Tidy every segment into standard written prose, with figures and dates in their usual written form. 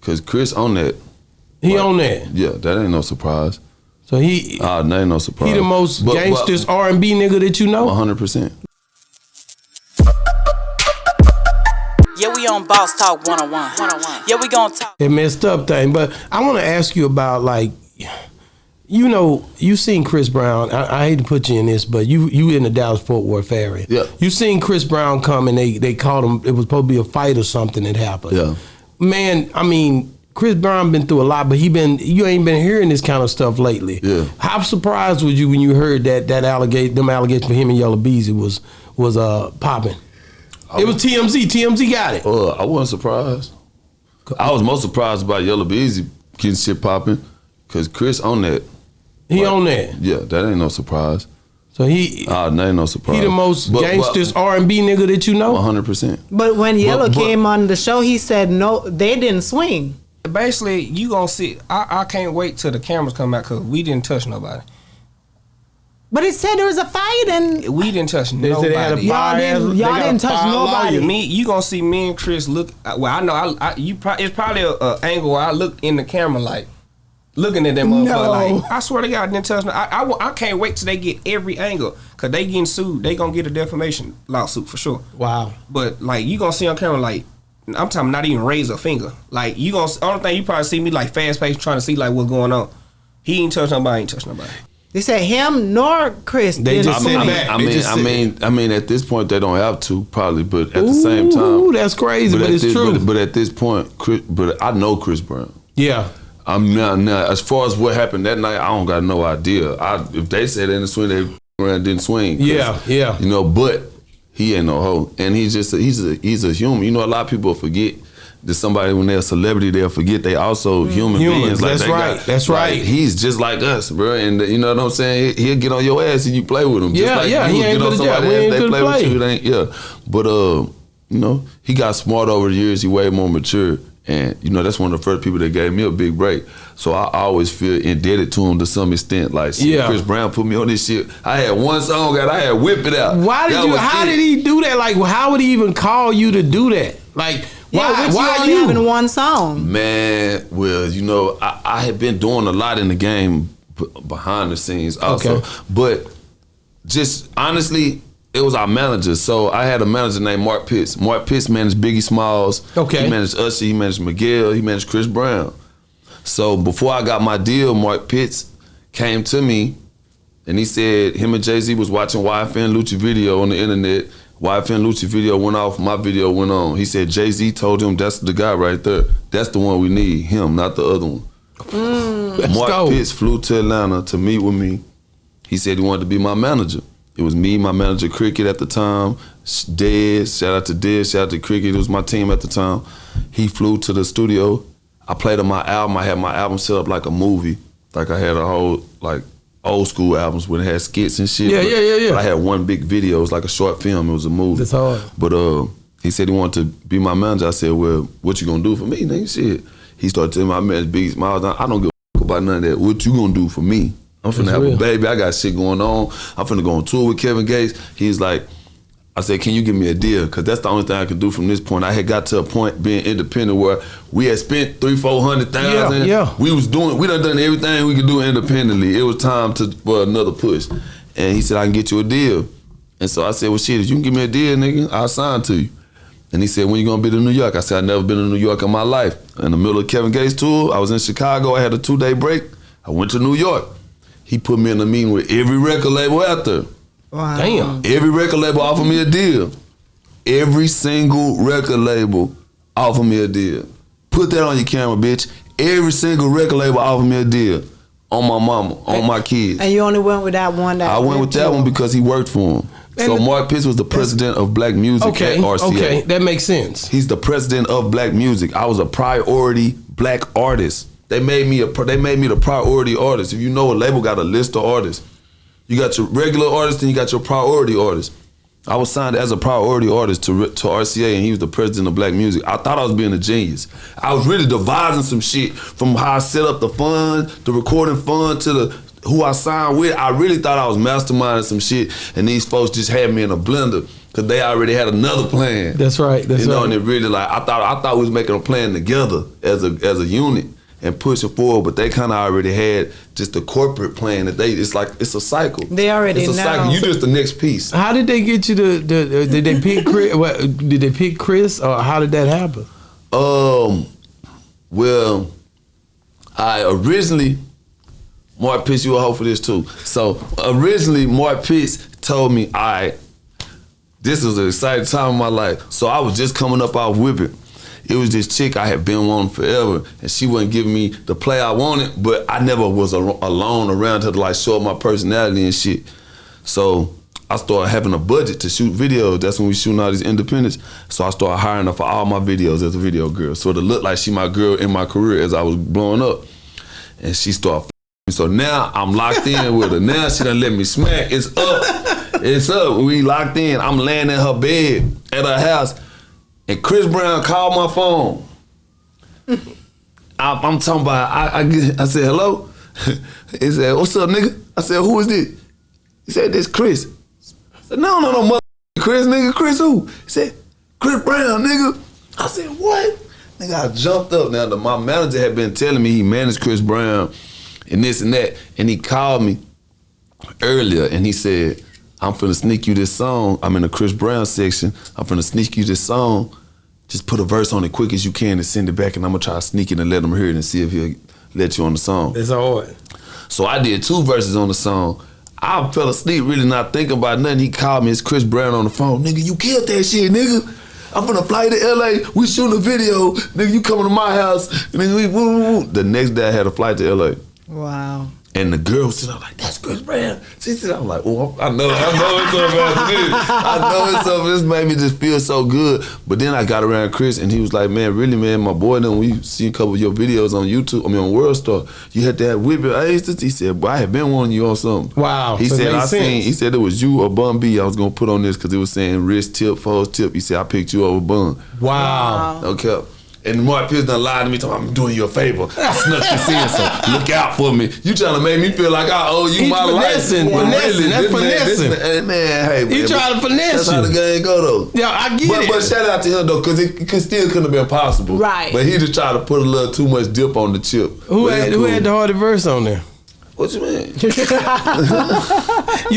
Cause Chris on that. He on that. Yeah, that ain't no surprise. So he. That ain't no surprise. He the most gangsters R&B nigga that you know. 100%. Yeah, we on Boss Talk 101. Yeah, we gonna talk. It messed up thing, but I want to ask you about like, you know, you seen Chris Brown. I hate to put you in this, but you in the Dallas-Fort Worth area. Yeah. You seen Chris Brown come and they called him. It was supposed to be a fight or something that happened. Yeah. Man, I mean, Chris Brown been through a lot, but you ain't been hearing this kind of stuff lately. Yeah. How surprised was you when you heard them allegations for him and Yella Beezy was popping? It was TMZ. TMZ got it. I wasn't surprised. I was most surprised about Yella Beezy getting shit popping, cause Chris on that. He on that. Yeah, that ain't no surprise. So he. That ain't no surprise. He the most gangsters R&B nigga that you know. 100%. But when Yella came on the show, he said no, they didn't swing. Basically, you gonna see. I can't wait till the cameras come out because we didn't touch nobody. But it said there was a fight and we didn't touch They said they had a nobody. fire. Y'all didn't touch nobody. You gonna see me and Chris look. Well, I know. It's probably a angle where I look in the camera like looking at them motherfucker. No. Like I swear to God, I didn't touch. I can't wait till they get every angle because they getting sued. They gonna get a defamation lawsuit for sure. Wow. But like you gonna see on camera like. I'm talking not even raise a finger. Like you gonna only thing you probably see me like fast paced trying to see like what's going on. He ain't touch nobody. Ain't touch nobody. They said him nor Chris. They just sit back. I mean, at this point they don't have to probably, but at the same time, ooh, that's crazy, but it's true. But at this point, but I know Chris Brown. Yeah. I'm now as far as what happened that night, I don't got no idea. If they said in the swing, they didn't swing. Yeah. You know, but he ain't no hoe, and he's a human. You know, a lot of people forget that somebody when they're a celebrity, they'll forget they also human beings. Like That's right. He's just like us, bro. And you know what I'm saying? He'll get on your ass and you play with him. Just like he you ain't get on good somebody's at ass, they play play. with you. It ain't, yeah. But you know, he got smart over the years. He way more mature. And, you know, that's one of the first people that gave me a big break. So I always feel indebted to him to some extent. Like, Chris Brown put me on this shit. I had one song that I had Whip It Out. How did he do that? Like, how would he even call you to do that? Like, why are you having one song? Man, well, you know, I had been doing a lot in the game behind the scenes also. Okay. But just honestly, it was our managers. So I had a manager named Mark Pitts. Mark Pitts managed Biggie Smalls. Okay. He managed Usher. He managed Miguel. He managed Chris Brown. So before I got my deal, Mark Pitts came to me and he said him and Jay-Z was watching YFN Lucci video on the internet. YFN Lucci video went off. My video went on. He said Jay-Z told him that's the guy right there. That's the one we need. Him, not the other one. Mark Pitts flew to Atlanta to meet with me. He said he wanted to be my manager. It was me, my manager Cricket at the time, Dez, shout out to Dez, shout out to Cricket, it was my team at the time. He flew to the studio. I played on my album. I had my album set up like a movie. Like I had a whole, like, old school albums where it had skits and shit. Yeah. But I had one big video. It was like a short film. It was a movie. That's hard. But he said he wanted to be my manager. I said, well, what you gonna do for me, nigga? Shit. He started telling me I met Biggie Smalls. I don't give a fuck about none of that. What you gonna do for me? I'm finna have a baby. I got shit going on. I'm finna go on tour with Kevin Gates. He's like, I said, can you give me a deal? Because that's the only thing I can do from this point. I had got to a point being independent where we had spent $300,000-$400,000. Yeah. We done everything we could do independently. It was time for another push. And he said, I can get you a deal. And so I said, well, shit, if you can give me a deal, nigga, I'll sign to you. And he said, when you gonna be to New York? I said, I've never been to New York in my life. In the middle of Kevin Gates' tour, I was in Chicago. I had a 2-day break. I went to New York. He put me in a meeting with every record label out there. Wow. Damn. Every record label offered me a deal. Every single record label offered me a deal. Put that on your camera, bitch. Every single record label offered me a deal. On my mama, on my kids. And you only went with that one? I went with that one because he worked for him. So Mark Pitts was the president of Black Music at RCA. Okay, that makes sense. He's the president of Black Music. I was a priority Black artist. They made me the priority artist. If you know, a label got a list of artists. You got your regular artists and you got your priority artists. I was signed as a priority artist to RCA, and he was the president of Black Music. I thought I was being a genius. I was really devising some shit from how I set up the fund, the recording fund, to who I signed with. I really thought I was masterminding some shit, and these folks just had me in a blender. Cause they already had another plan. That's right. That's you know, right. and it really like I thought we was making a plan together as a unit and pushing forward, but they kind of already had just the corporate plan that it's a cycle. They already it's a know. cycle. You just the next piece. How did they get you to? Did they pick Chris? Did they pick Chris, or how did that happen? Well, I originally Mark Pitts, you a hoe for this too. So originally Mark Pitts told me, all right, this was an exciting time in my life. So I was just coming up out whipping. It was this chick I had been wanting forever, and she wasn't giving me the play I wanted, but I never was alone around her to like show up my personality and shit. So I started having a budget to shoot videos. That's when we shooting all these independents. So I started hiring her for all my videos as a video girl. So it looked like she my girl in my career as I was blowing up. And she started so now I'm locked in with her. Now she done let me smack. It's up. It's up. We locked in. I'm laying in her bed at her house. And Chris Brown called my phone. I'm talking about, I said, hello? He said, what's up, nigga? I said, who is this? He said, this Chris. I said, no, mother Chris, nigga. Chris who? He said, Chris Brown, nigga. I said, what? Nigga, I jumped up. Now, my manager had been telling me he managed Chris Brown and this and that. And he called me earlier and he said, I'm finna sneak you this song. I'm in the Chris Brown section. I'm finna sneak you this song. Just put a verse on it quick as you can and send it back, and I'm gonna try to sneak it and let him hear it and see if he'll let you on the song. It's hard. So I did 2 verses on the song. I fell asleep really not thinking about nothing. He called me, it's Chris Brown on the phone. Nigga, you killed that shit, nigga. I'm finna fly to LA. We shooting a video. Nigga, you coming to my house. Nigga, we woo. The next day I had a flight to LA. Wow. And the girl was sitting there like, that's Chris Brown. She said, I'm like, oh, I know it's up after this. I know it's up. This made me just feel so good. But then I got around Chris and he was like, man, really, man, my boy, then we see a couple of your videos on YouTube, on World Star, you had that whip your age. He said, boy, I had been wanting you on something. Wow. He so said, he said it was you or Bun B I was going to put on this because it was saying wrist tip, false tip. He said, I picked you over Bun. Wow. Okay. And Mark Pitts done lied to me, talking, I'm doing you a favor. I snuck this in, so look out for me. You trying to make me feel like I owe you my finessing, life. finessing. That's finessing. Man, hey, man. He trying to finesse That's how the game go, though. Yeah, I get it. But shout out to him, though, because it still couldn't have been possible. Right. But he just tried to put a little too much dip on the chip. Who had the harder verse on there? What you mean? You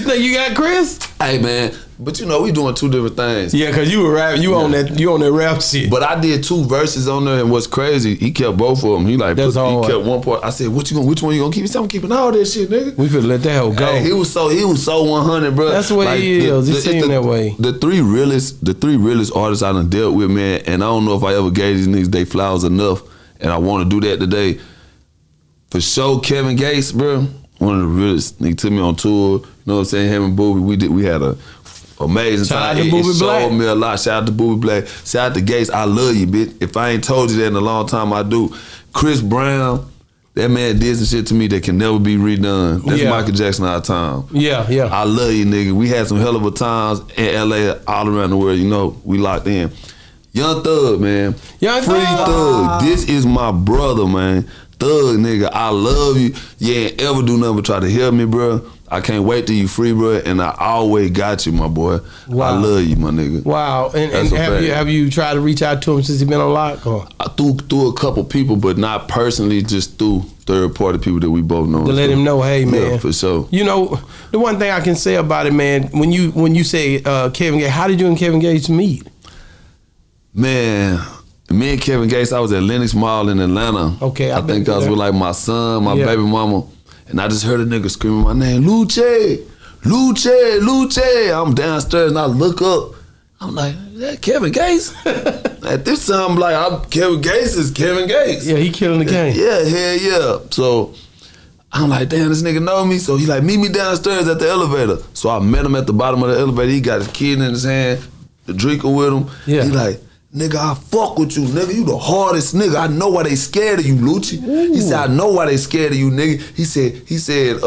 think you got Chris? Hey, man. But you know, we doing 2 different things. Yeah, cause you were rapping, you on that rap shit. But I did 2 verses on there, and what's crazy, he kept both of them. He like, That's he hard. kept one part. I said, which one you gonna keep? He said, I'm keeping all that shit, nigga. We finna let that hell go. Hey, he was so 100, bro. That's the way he is. He seemed that way. The three realest artists I done dealt with, man, and I don't know if I ever gave these niggas they flowers enough, and I want to do that today. For sure, Kevin Gates, bro, one of the realest. He took me on tour. You know what I'm saying? Him and Booby, we had a amazing Shout time. out to Booby it Black. showed me a lot. Shout out to Booby Black. Shout out to Gates. I love you, bitch. If I ain't told you that in a long time, I do. Chris Brown, that man did some shit to me that can never be redone. That's Yeah. Michael Jackson our time. Yeah. I love you, nigga. We had some hell of a times in LA, all around the world. You know, we locked in. Young Thug, man. Young Free Thug. Thug. This is my brother, man. Thug, nigga. I love you. You ain't ever do nothing but try to help me, bro. I can't wait till you free, bro. And I always got you, my boy. Wow. I love you, my nigga. Wow. And That's a fact. have you tried to reach out to him since he been on lock? Or? I threw a couple people, but not personally, just through third-party people that we both know. To let him know, hey, man. Yeah, for sure. You know, the one thing I can say about it, man, when you say Kevin Gates, how did you and Kevin Gates meet? Man, me and Kevin Gates, I was at Lenox Mall in Atlanta. Okay, I think I was with like my son, my baby mama, and I just heard a nigga screaming my name, Lucci, Lucci, Lucci. I'm downstairs and I look up. I'm like, is that Kevin Gates? At this time, I'm like, Kevin Gates is Kevin Gates. Yeah, he killing the game. Yeah, hell yeah. So I'm like, damn, this nigga know me. So he like, meet me downstairs at the elevator. So I met him at the bottom of the elevator. He got his kid in his hand, the drinker with him. Yeah. He like, nigga, I fuck with you, nigga. You the hardest nigga. I know why they scared of you, Lucci. He said, I know why they scared of you, nigga. He said,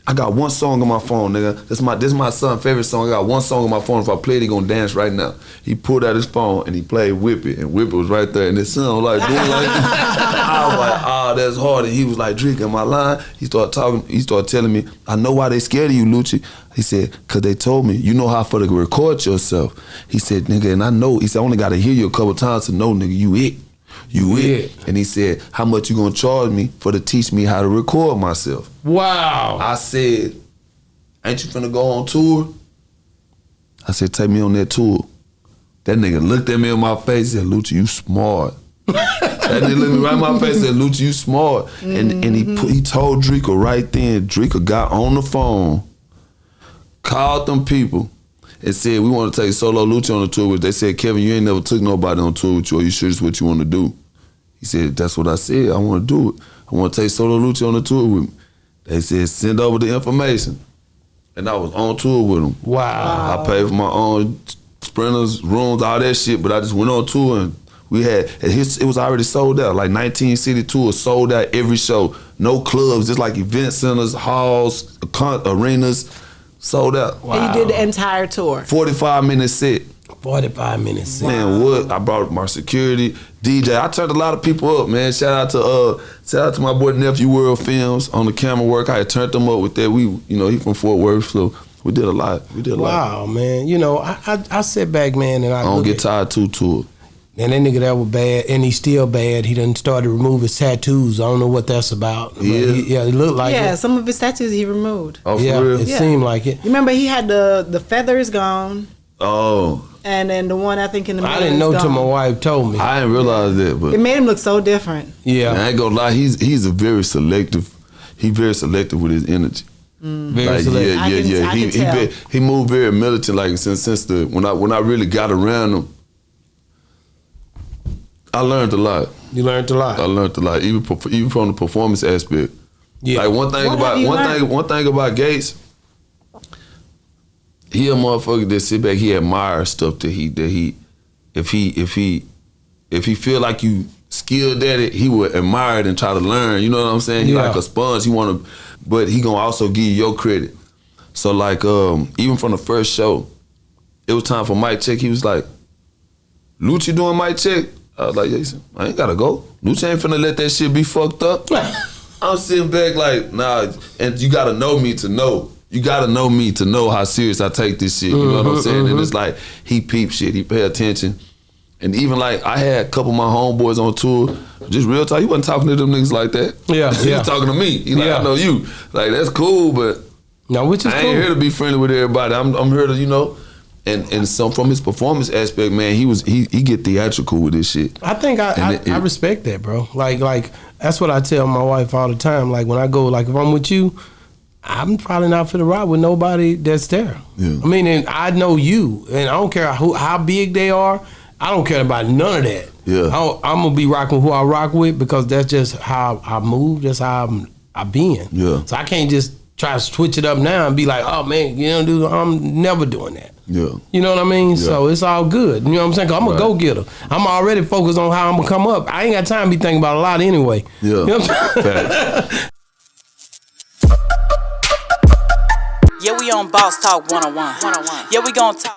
I got one song on my phone, nigga. This is my son's favorite song. I got one song on my phone. If I play it, he gonna dance right now. He pulled out his phone and he played Whip It, and Whip It was right there. And his son was like doing like this. I was like, that's hard. And he was like, Drake, am I lying? He started talking. He started telling me, I know why they scared of you, Lucci. He said, cause they told me, you know how for to record yourself. He said, nigga, and I know, he said, I only gotta hear you a couple times to know, nigga, you it. You it. And he said, how much you gonna charge me for to teach me how to record myself? Wow. I said, ain't you finna go on tour? I said, take me on that tour. That nigga looked at me in my face and said, Lucci, you smart. That nigga looked me right in my face and said, Lucci, you smart. And he told Drika right then. Drika got on the phone, called them people, and said, we want to take Solo Lucci on the tour. Which they said, Kevin, you ain't never took nobody on tour with you. Are you sure it's what you want to do? He said, that's what I said. I want to do it. I want to take Solo Lucci on the tour with me. They said, send over the information. And I was on tour with them. Wow. I paid for my own sprinters, rooms, all that shit, but I just went on tour and we had, it was already sold out. Like 19 city tours, sold out every show. No clubs, just like event centers, halls, arenas, sold out. Wow. And you did the entire tour. 45-minute set. 45 minutes. Man, what? I brought my security, DJ. I turned a lot of people up, man. Shout out to my boy Nephew World Films on the camera work. I had turned them up with that. We, you know, he from Fort Worth, so we did a lot. Wow, man. You know, I sit back, man, and I don't get tired too to it. And that nigga that was bad, and he's still bad. He done started to remove his tattoos. I don't know what that's about. Yeah, it looked like it. Yeah, some of his tattoos he removed. Oh, for yeah, real? it seemed like it. You remember he had the feathers gone. Oh. And then the one I think in the middle. I didn't know till my wife told me. I didn't realize that, but it made him look so different. Yeah, I ain't gonna lie. He's a very selective. He's very selective with his energy. Very selective. I can tell. He moved very militant. Like since the when I really got around him, I learned a lot. You learned a lot. I learned a lot, even from the performance aspect. Yeah. Like one thing about Gates. He a motherfucker that sit back. He admires stuff that he if he feel like you skilled at it, he would admire it and try to learn. You know what I'm saying? He like a sponge. He want to, but he gonna also give you your credit. So like even from the first show, it was time for mic check. He was like, Lucci doing mic check. I was like, yeah, he said, I ain't gotta go. Lucci ain't finna let that shit be fucked up. I'm sitting back like, nah, and you gotta know me to know. You gotta know me to know how serious I take this shit. You know what I'm saying? And it's like, he peep shit, he pay attention. And even like, I had a couple of my homeboys on tour, just real talk, he wasn't talking to them niggas like that. Yeah, he was talking to me. He like, I know you. Like, that's cool, but no, which is I ain't here to be friendly with everybody. I'm here to, you know, and so from his performance aspect, man, he get theatrical with this shit. I think I respect that, bro. Like that's what I tell my wife all the time. Like when I go, like if I'm with you, I'm probably not for the ride with nobody that's there. Yeah. I mean, and I know you, and I don't care how big they are. I don't care about none of that. Yeah. I'm gonna be rocking who I rock with because that's just how I move. That's how I been. Yeah. So I can't just try to switch it up now and be like, oh man, you know, dude, I'm never doing that. Yeah. You know what I mean? Yeah. So it's all good. You know what I'm saying? Cause I'm a go-getter. I'm already focused on how I'm gonna come up. I ain't got time to be thinking about a lot anyway. Yeah. You know what I'm saying? Facts. Yeah, we on Boss Talk 101. Yeah, we gon' talk.